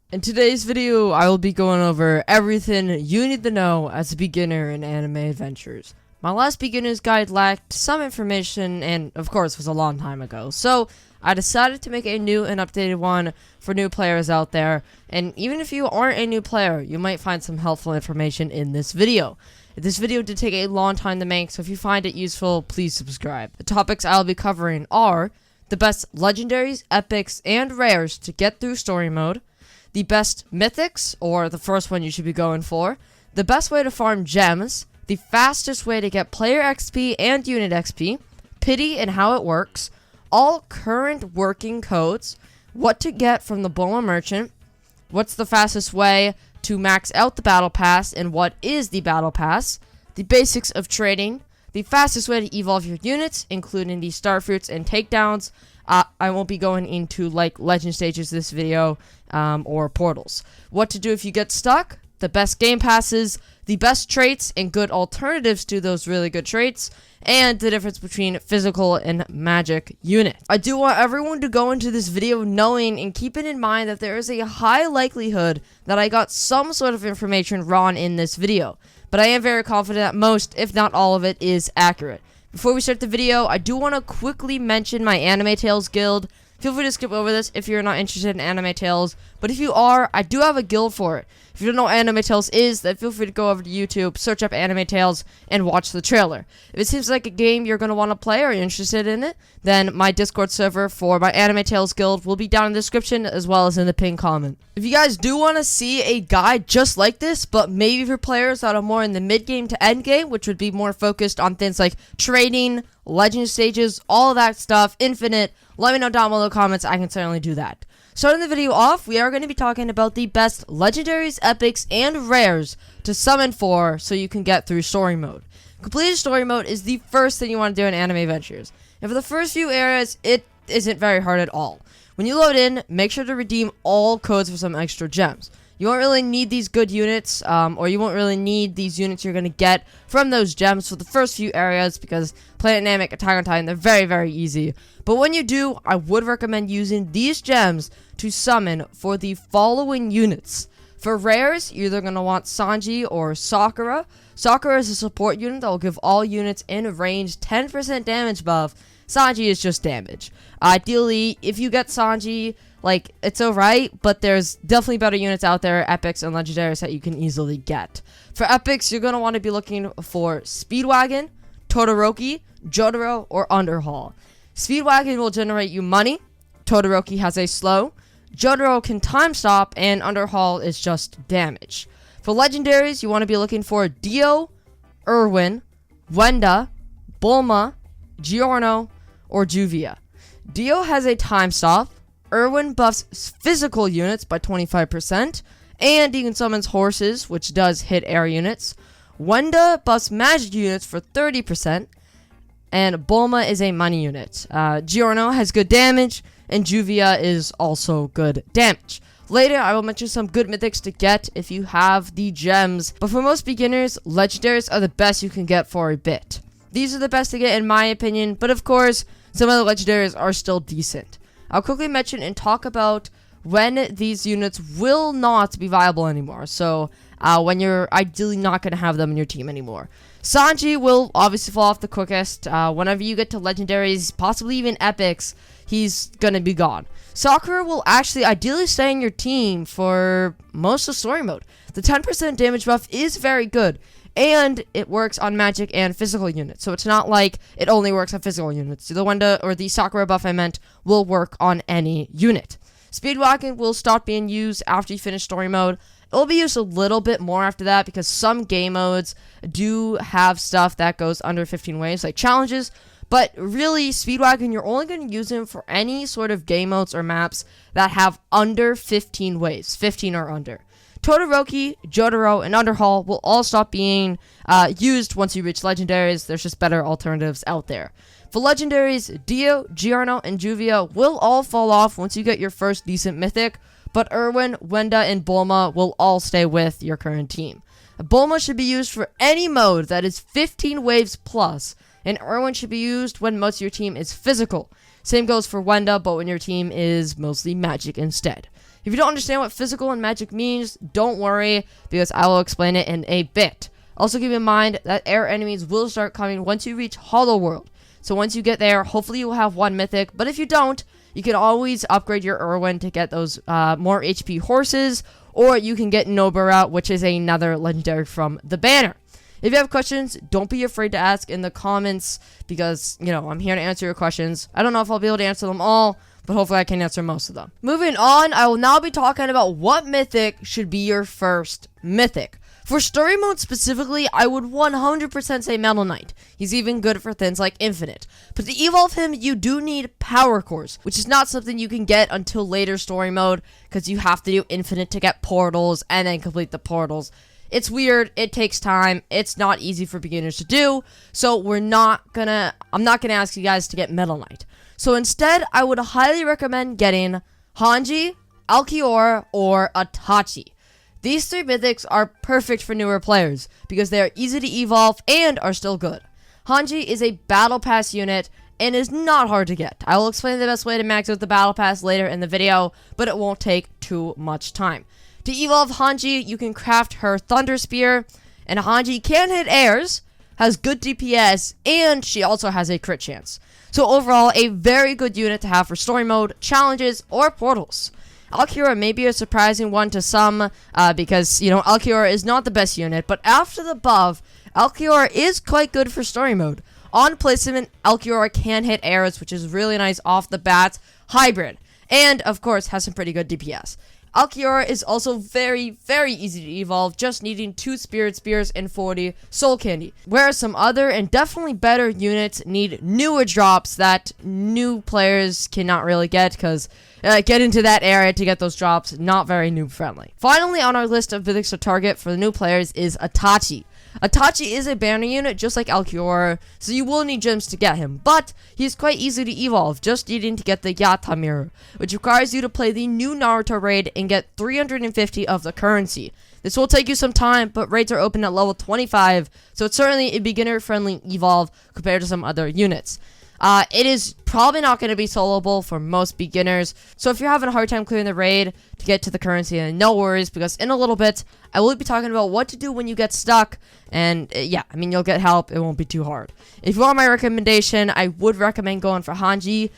In today's video, I will be going over everything you need to know as a beginner in anime adventures. My last beginner's guide lacked some information and, of course, was a long time ago, so I decided to make a new and updated one for new players out there, and even if you aren't a new player, you might find some helpful information in this video. This video did take a long time to make, so if you find it useful, please subscribe. The topics I'll be covering are the best legendaries, epics, and rares to get through story mode, the best mythics, or the first one you should be going for, the best way to farm gems, the fastest way to get player XP and unit XP, pity and how it works, all current working codes, what to get from the Bulma merchant, what's the fastest way to max out the battle pass and what is the battle pass, the basics of trading, the fastest way to evolve your units, including the star fruits and takedowns. I won't be going into like legend stages this video or portals. What to do if you get stuck, the best game passes, the best traits and good alternatives to those really good traits, and the difference between physical and magic units. I do want everyone to go into this video knowing and keeping in mind that there is a high likelihood that I got some sort of information wrong in this video, but I am very confident that most, if not all of it, is accurate. Before we start the video, I do want to quickly mention my Anime Tales guild. Feel free to skip over this if you're not interested in Anime Tales, but if you are, I do have a guild for it. If you don't know what Anime Tales is, then feel free to go over to YouTube, search up Anime Tales, and watch the trailer. If it seems like a game you're going to want to play or you're interested in it, then my Discord server for my Anime Tales guild will be down in the description as well as in the pinned comment. If you guys do want to see a guide just like this, but maybe for players that are more in the mid-game to end-game, which would be more focused on things like trading, legend stages, all of that stuff, infinite, let me know down below in the comments. I can certainly do that. Starting the video off, we are going to be talking about the best legendaries, epics, and rares to summon for so you can get through story mode. Completed story mode is the first thing you want to do in anime adventures. And for the first few areas, it isn't very hard at all. When you load in, make sure to redeem all codes for some extra gems. You won't really need these good units, or you won't really need these units you're going to get from those gems for the first few areas because Planet Namek, Attack on Titan, they're very, very easy. But when you do, I would recommend using these gems to summon for the following units. For rares, you're either going to want Sanji or Sakura. Sakura is a support unit that will give all units in range 10% damage buff. Sanji is just damage. Ideally, if you get Sanji, like, it's alright, but there's definitely better units out there, epics and legendaries that you can easily get. For epics, you're going to want to be looking for Speedwagon, Todoroki, Jotaro, or Underhaul. Speedwagon will generate you money, Todoroki has a slow, Jotaro can time stop, and Underhaul is just damage. For legendaries, you want to be looking for Dio, Erwin, Wenda, Bulma, Giorno, or Juvia. Dio has a time stop, Erwin buffs physical units by 25%, and he can summon horses, which does hit air units. Wenda buffs magic units for 30%, and Bulma is a money unit. Giorno has good damage, and Juvia is also good damage. Later, I will mention some good mythics to get if you have the gems, but for most beginners, legendaries are the best you can get for a bit. These are the best to get in my opinion, but of course, some of the legendaries are still decent. I'll quickly mention and talk about when these units will not be viable anymore. So, when you're ideally not going to have them in your team anymore. Sanji will obviously fall off the quickest. Whenever you get to legendaries, possibly even epics, he's going to be gone. Sakura will actually ideally stay in your team for most of story mode. The 10% damage buff is very good. And it works on magic and physical units. So it's not like it only works on physical units. The Wenda or the Sakura buff I meant will work on any unit. Speedwagon will stop being used after you finish story mode. It will be used a little bit more after that because some game modes do have stuff that goes under 15 waves, like challenges. But really, Speedwagon, you're only going to use him for any sort of game modes or maps that have under 15 waves, 15 or under. Todoroki, Jotaro, and Underhaul will all stop being used once you reach legendaries. There's just better alternatives out there. For legendaries, Dio, Giorno, and Juvia will all fall off once you get your first decent mythic, but Erwin, Wenda, and Bulma will all stay with your current team. Bulma should be used for any mode that is 15 waves plus, and Erwin should be used when most of your team is physical. Same goes for Wenda, but when your team is mostly magic instead. If you don't understand what physical and magic means, don't worry, because I will explain it in a bit. Also keep in mind that air enemies will start coming once you reach Hollow World. So once you get there, hopefully you will have one mythic, but if you don't, you can always upgrade your Irwin to get those more HP horses, or you can get Nobara, which is another legendary from the banner. If you have questions, don't be afraid to ask in the comments, because, you know, I'm here to answer your questions. I don't know if I'll be able to answer them all, but hopefully I can answer most of them. Moving on, I will now be talking about what mythic should be your first mythic. For story mode specifically, I would 100% say Metal Knight. He's even good for things like Infinite. But to evolve him, you do need Power Cores, which is not something you can get until later story mode, because you have to do Infinite to get portals, and then complete the portals. It's weird, it takes time, it's not easy for beginners to do, so I'm not gonna ask you guys to get Metal Knight. So instead, I would highly recommend getting Hanji, Alkior, or Itachi. These three mythics are perfect for newer players, because they are easy to evolve and are still good. Hanji is a Battle Pass unit, and is not hard to get. I will explain the best way to max out the Battle Pass later in the video, but it won't take too much time. To evolve Hanji, you can craft her Thunder Spear, and Hanji can hit airs, has good DPS, and she also has a crit chance. So overall, a very good unit to have for story mode, challenges, or portals. Alkiora may be a surprising one to some, because, you know, Alkiora is not the best unit, but after the buff, Alkiora is quite good for story mode. On placement, Alkiora can hit arrows, which is really nice off the bat, hybrid, and, of course, has some pretty good DPS. Alkiora is also very, very easy to evolve, just needing 2 Spirit Spears and 40 Soul Candy. Whereas some other and definitely better units need newer drops that new players cannot really get, because get into that area to get those drops, not very noob friendly. Finally on our list of mythics to target for the new players is Itachi. Itachi is a banner unit just like Alkiora, so you will need gems to get him, but he is quite easy to evolve, just needing to get the Yata Mirror, which requires you to play the new Naruto raid and get 350 of the currency. This will take you some time, but raids are open at level 25, so it's certainly a beginner-friendly evolve compared to some other units. It is probably not going to be soloable for most beginners, so if you're having a hard time clearing the raid to get to the currency, then no worries, because in a little bit, I will be talking about what to do when you get stuck, and yeah, I mean, you'll get help, it won't be too hard. If you want my recommendation, I would recommend going for Hanji,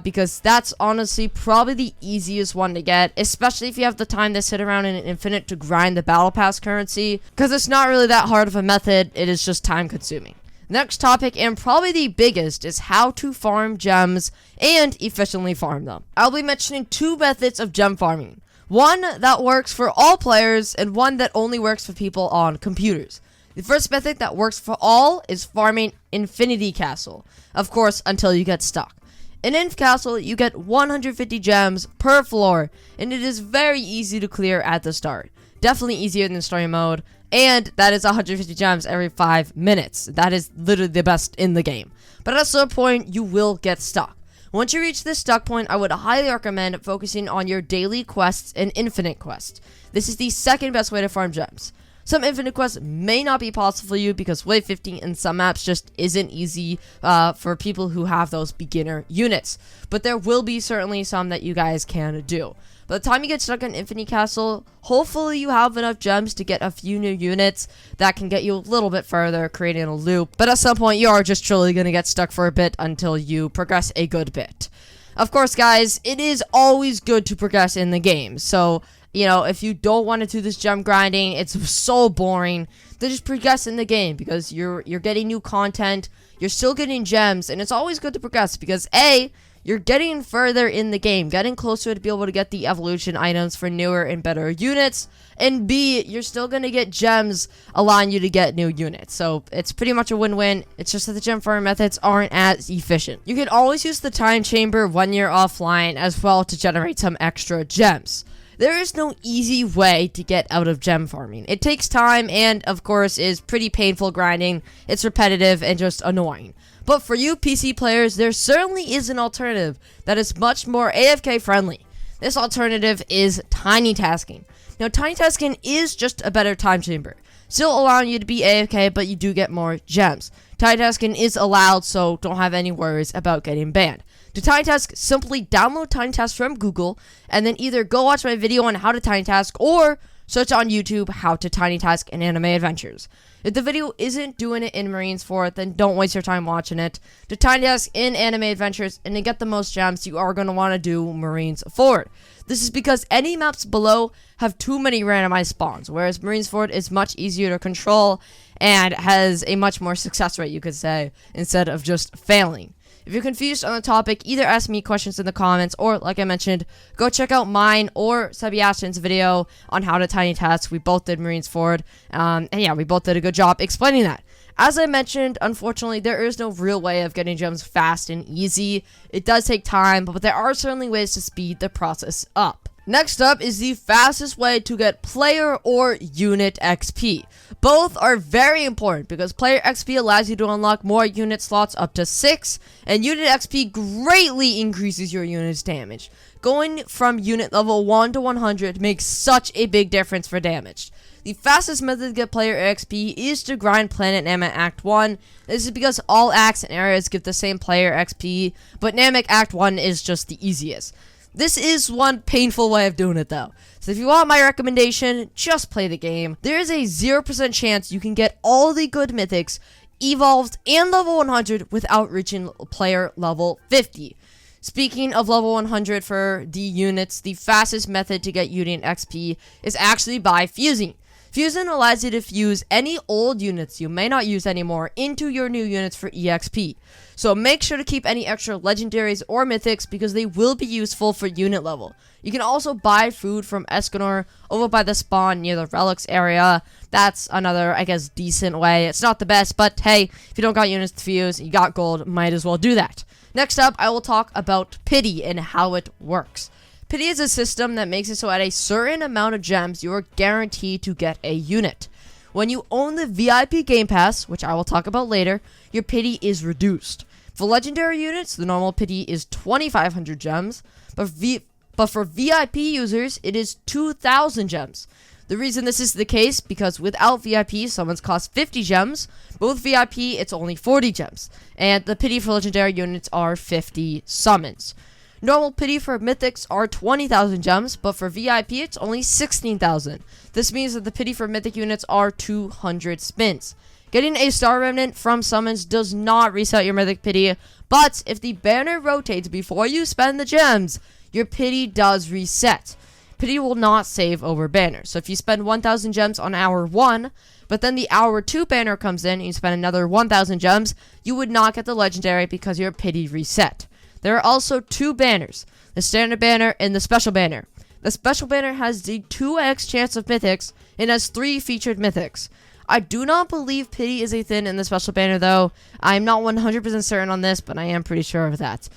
because that's honestly probably the easiest one to get, especially if you have the time to sit around in Infinite to grind the Battle Pass currency, because it's not really that hard of a method, it is just time consuming. Next topic, and probably the biggest, is how to farm gems and efficiently farm them. I'll be mentioning 2 methods of gem farming. One that works for all players, and one that only works for people on computers. The first method that works for all is farming Infinity Castle. Of course, until you get stuck. In Inf Castle, you get 150 gems per floor, and it is very easy to clear at the start. Definitely easier than story mode. And that is 150 gems every 5 minutes. That is literally the best in the game. But at some point, you will get stuck. Once you reach this stuck point, I would highly recommend focusing on your daily quests and infinite quests. This is the second best way to farm gems. Some infinite quests may not be possible for you because wave 15 in some maps just isn't easy for people who have those beginner units. But there will be certainly some that you guys can do. By the time you get stuck in Infinity Castle, hopefully you have enough gems to get a few new units that can get you a little bit further, creating a loop. But at some point, you are just truly going to get stuck for a bit until you progress a good bit. Of course, guys, it is always good to progress in the game. So, you know, if you don't want to do this gem grinding, it's so boring, then just progress in the game, because you're getting new content, you're still getting gems, and it's always good to progress because A, you're getting further in the game, getting closer to be able to get the evolution items for newer and better units, and B, you're still going to get gems allowing you to get new units. So it's pretty much a win-win. It's just that the gem farming methods aren't as efficient. You can always use the time chamber when you're offline as well to generate some extra gems. There is no easy way to get out of gem farming. It takes time and, of course, is pretty painful grinding. It's repetitive and just annoying. But for you PC players, there certainly is an alternative that is much more AFK friendly. This alternative is tiny tasking. Now, tiny tasking is just a better time chamber, still allowing you to be AFK, but you do get more gems. Tiny tasking is allowed, so don't have any worries about getting banned. To tiny task, simply download tiny task from Google and then either go watch my video on how to tiny task or search on YouTube how to tiny task in Anime Adventures. If the video isn't doing it in Marines Fort, then don't waste your time watching it. To tiny task in Anime Adventures and to get the most gems, you are going to want to do Marines Fort. This is because any maps below have too many randomized spawns, whereas Marines Fort is much easier to control and has a much more success rate, you could say, instead of just failing. If you're confused on the topic, either ask me questions in the comments, or, like I mentioned, go check out mine or Sebastian's video on how to tiny task. We both did Marines Fort, and yeah, we both did a good job explaining that. As I mentioned, unfortunately, there is no real way of getting gems fast and easy. It does take time, but there are certainly ways to speed the process up. Next up is the fastest way to get player or unit XP. Both are very important because player XP allows you to unlock more unit slots up to 6, and unit XP greatly increases your unit's damage. Going from unit level 1 to 100 makes such a big difference for damage. The fastest method to get player XP is to grind Planet Namek Act 1. This is because all acts and areas give the same player XP, but Namek Act 1 is just the easiest. This is one painful way of doing it though. So if you want my recommendation, just play the game. There is a 0% chance you can get all the good mythics, evolved, and level 100 without reaching player level 50. Speaking of level 100 for the units, the fastest method to get unit XP is actually by fusing. Fusing allows you to fuse any old units you may not use anymore into your new units for EXP. So make sure to keep any extra legendaries or mythics because they will be useful for unit level. You can also buy food from Escanor over by the spawn near the relics area. That's another, I guess, decent way. It's not the best, but hey, if you don't got units to fuse, you got gold, might as well do that. Next up, I will talk about pity and how it works. Pity is a system that makes it so at a certain amount of gems, you are guaranteed to get a unit. When you own the VIP Game Pass, which I will talk about later, your pity is reduced. For legendary units, the normal pity is 2,500 gems, but for VIP users, it is 2,000 gems. The reason this is the case, because without VIP, summons cost 50 gems, but with VIP, it's only 40 gems, and the pity for legendary units are 50 summons. Normal pity for mythics are 20,000 gems, but for VIP it's only 16,000. This means that the pity for mythic units are 200 spins. Getting a star remnant from summons does not reset your mythic pity, but if the banner rotates before you spend the gems, your pity does reset. Pity will not save over banner, so if you spend 1,000 gems on hour 1, but then the hour 2 banner comes in and you spend another 1,000 gems, you would not get the legendary because your pity reset. There are also 2 banners, the standard banner and the special banner. The special banner has the 2x chance of mythics and has 3 featured mythics. I do not believe pity is a thing in the special banner though. I'm not 100% certain on this, but I am pretty sure of that.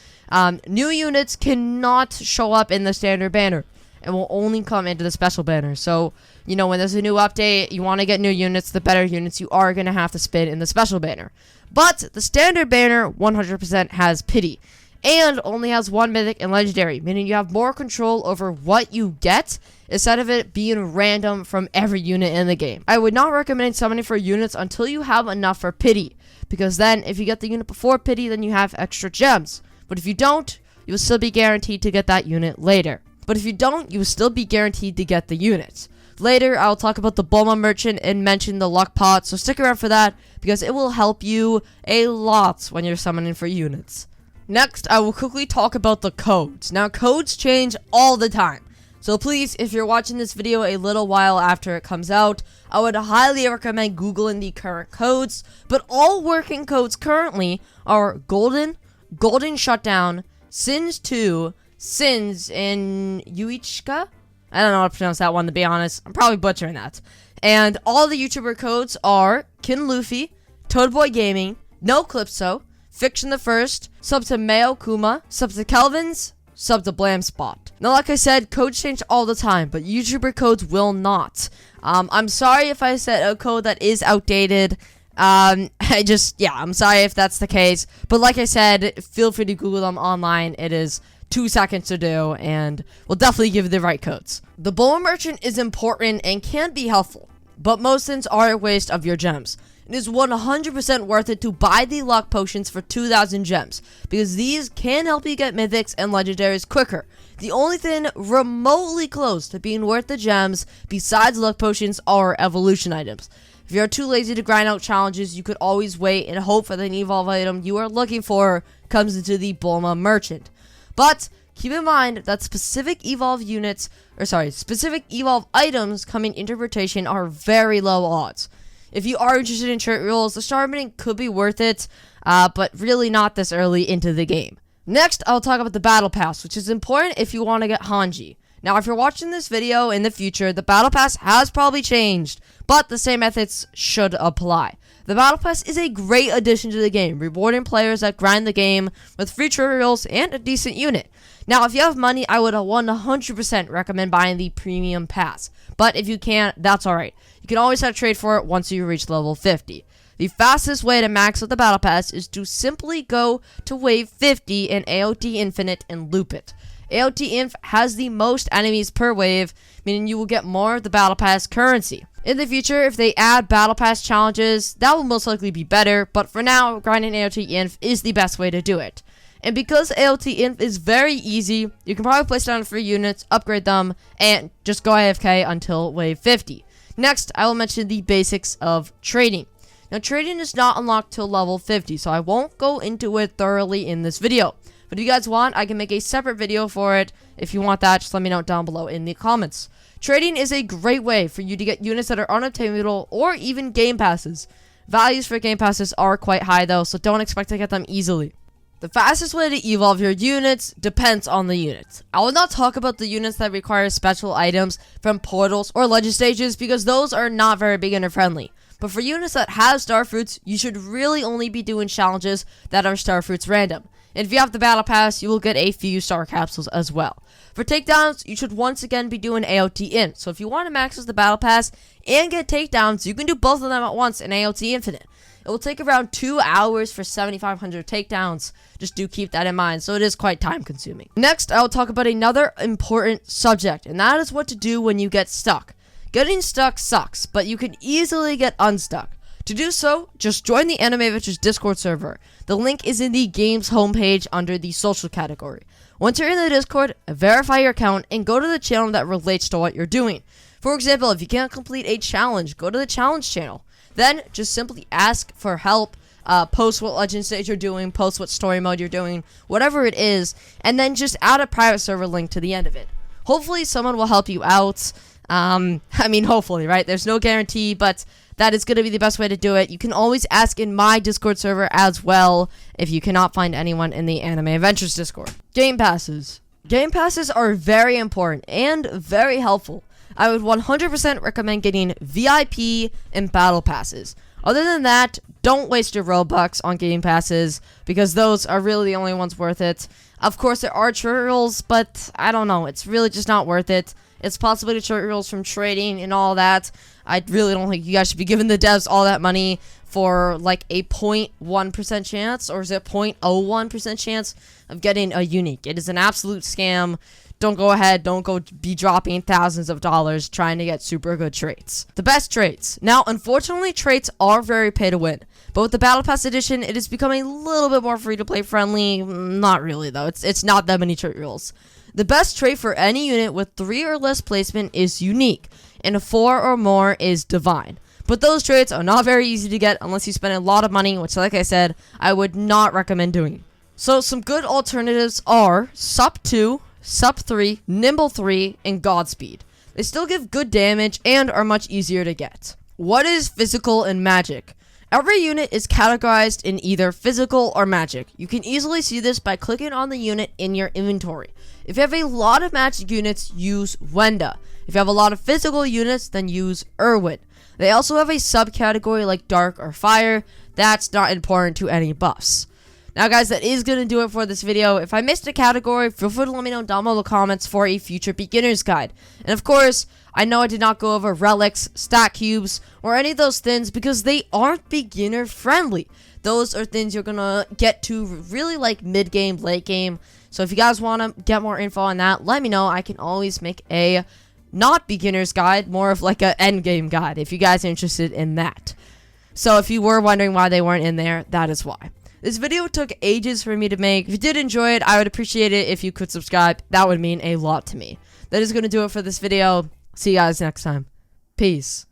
New units cannot show up in the standard banner and will only come into the special banner. So, you know, when there's a new update, you want to get new units, the better units you are going to have to spin in the special banner. But the standard banner 100% has pity. And only has 1 mythic and legendary, meaning you have more control over what you get instead of it being random from every unit in the game. I would not recommend summoning for units until you have enough for pity, because then if you get the unit before pity, then you have extra gems. But if you don't, you will still be guaranteed to get that unit later. But if you don't, you will still be guaranteed to get the units. Later, I'll talk about the Bulma Merchant and mention the Luck Pot, so stick around for that, because it will help you a lot when you're summoning for units. Next, I will quickly talk about the codes. Now, codes change all the time. So please, if you're watching this video a little while after it comes out, I would highly recommend Googling the current codes. But all working codes currently are Golden, Golden Shutdown, Sins 2, Sins in Yuichika? I don't know how to pronounce that one, to be honest. I'm probably butchering that. And all the YouTuber codes are Kin Luffy, Toadboy Gaming, No Clipso, Fiction the First, sub to Mayo Kuma, sub to Kelvin's, sub to Blam Spot. Now, like I said, codes change all the time, but YouTuber codes will not. I'm sorry if I said a code that is outdated. I'm sorry if that's the case. But like I said, feel free to Google them online. It is 2 seconds to do, and we'll definitely give you the right codes. The Bulma Merchant is important and can be helpful, but most things are a waste of your gems. It is 100% worth it to buy the luck potions for 2,000 gems, because these can help you get mythics and legendaries quicker. The only thing remotely close to being worth the gems besides luck potions are evolution items. If you're too lazy to grind out challenges, you could always wait and hope for the evolve item you are looking for comes into the Bulma Merchant. But keep in mind that specific evolve items coming into rotation are very low odds. If you are interested in trait rules, the star opening could be worth it, but really not this early into the game. Next, I'll talk about the Battle Pass, which is important if you want to get Hanji. Now, if you're watching this video in the future, the Battle Pass has probably changed, but the same methods should apply. The Battle Pass is a great addition to the game, rewarding players that grind the game with free tutorials and a decent unit. Now, if you have money, I would 100% recommend buying the Premium Pass, but if you can't, that's alright. You can always have trade for it once you reach level 50. The fastest way to max out the Battle Pass is to simply go to wave 50 in AOT Infinite and loop it. AOT Inf has the most enemies per wave, meaning you will get more of the Battle Pass currency. In the future, if they add Battle Pass challenges, that will most likely be better, but for now, grinding AOT Inf is the best way to do it. And because AOT Inf is very easy, you can probably place down free units, upgrade them, and just go AFK until wave 50. Next, I will mention the basics of trading. Now, trading is not unlocked till level 50, so I won't go into it thoroughly in this video. But if you guys want, I can make a separate video for it. If you want that, just let me know down below in the comments. Trading is a great way for you to get units that are unobtainable or even game passes. Values for game passes are quite high though, so don't expect to get them easily. The fastest way to evolve your units depends on the units. I will not talk about the units that require special items from portals or legend stages because those are not very beginner friendly. But for units that have star fruits, you should really only be doing challenges that are star fruits random. And if you have the Battle Pass, you will get a few star capsules as well. For takedowns, you should once again be doing AOT in. So if you want to max out the Battle Pass and get takedowns, you can do both of them at once in AOT Infinite. It will take around 2 hours for 7,500 takedowns. Just do keep that in mind, so it is quite time consuming. Next, I will talk about another important subject, and that is what to do when you get stuck. Getting stuck sucks, but you can easily get unstuck. To do so, just join the Anime Adventures Discord server. The link is in the game's homepage under the social category. Once you're in the Discord, verify your account and go to the channel that relates to what you're doing. For example, if you can't complete a challenge, go to the challenge channel. Then, just simply ask for help, post what legend stage you're doing, post what story mode you're doing, whatever it is, and then just add a private server link to the end of it. Hopefully, someone will help you out. Hopefully, right? There's no guarantee, but that is going to be the best way to do it. You can always ask in my Discord server as well if you cannot find anyone in the Anime Adventures Discord. Game passes. Game passes are very important and very helpful. I would 100% recommend getting VIP and battle passes. Other than that, don't waste your Robux on game passes because those are really the only ones worth it. Of course, there are tutorials, but I don't know. It's really just not worth it. It's possible to tutorials from trading and all that. I really don't think you guys should be giving the devs all that money for like a 0.1% chance, or is it 0.01% chance of getting a unique. It is an absolute scam. Don't go ahead. Don't go be dropping thousands of dollars trying to get super good traits. The best traits. Now, unfortunately, traits are very pay to win. But with the Battle Pass edition, it is becoming a little bit more free-to-play friendly. Not really, though. It's not that many trait rules. The best trait for any unit with 3 or less placement is unique, and 4 or more is divine. But those traits are not very easy to get unless you spend a lot of money, which, like I said, I would not recommend doing. So some good alternatives are Sup 2, Sup 3, Nimble 3, and Godspeed. They still give good damage and are much easier to get. What is physical and magic? Every unit is categorized in either physical or magic. You can easily see this by clicking on the unit in your inventory. If you have a lot of magic units, use Wenda. If you have a lot of physical units, then use Irwin. They also have a subcategory like Dark or Fire. That's not important to any buffs. Now guys, that is going to do it for this video. If I missed a category, feel free to let me know down below in the comments for a future beginner's guide. And of course, I know I did not go over relics, stat cubes, or any of those things because they aren't beginner friendly. Those are things you're going to get to really like mid-game, late game. So if you guys want to get more info on that, let me know. I can always make a not beginner's guide, more of like an end game guide if you guys are interested in that. So if you were wondering why they weren't in there, that is why. This video took ages for me to make. If you did enjoy it, I would appreciate it if you could subscribe. That would mean a lot to me. That is going to do it for this video. See you guys next time. Peace.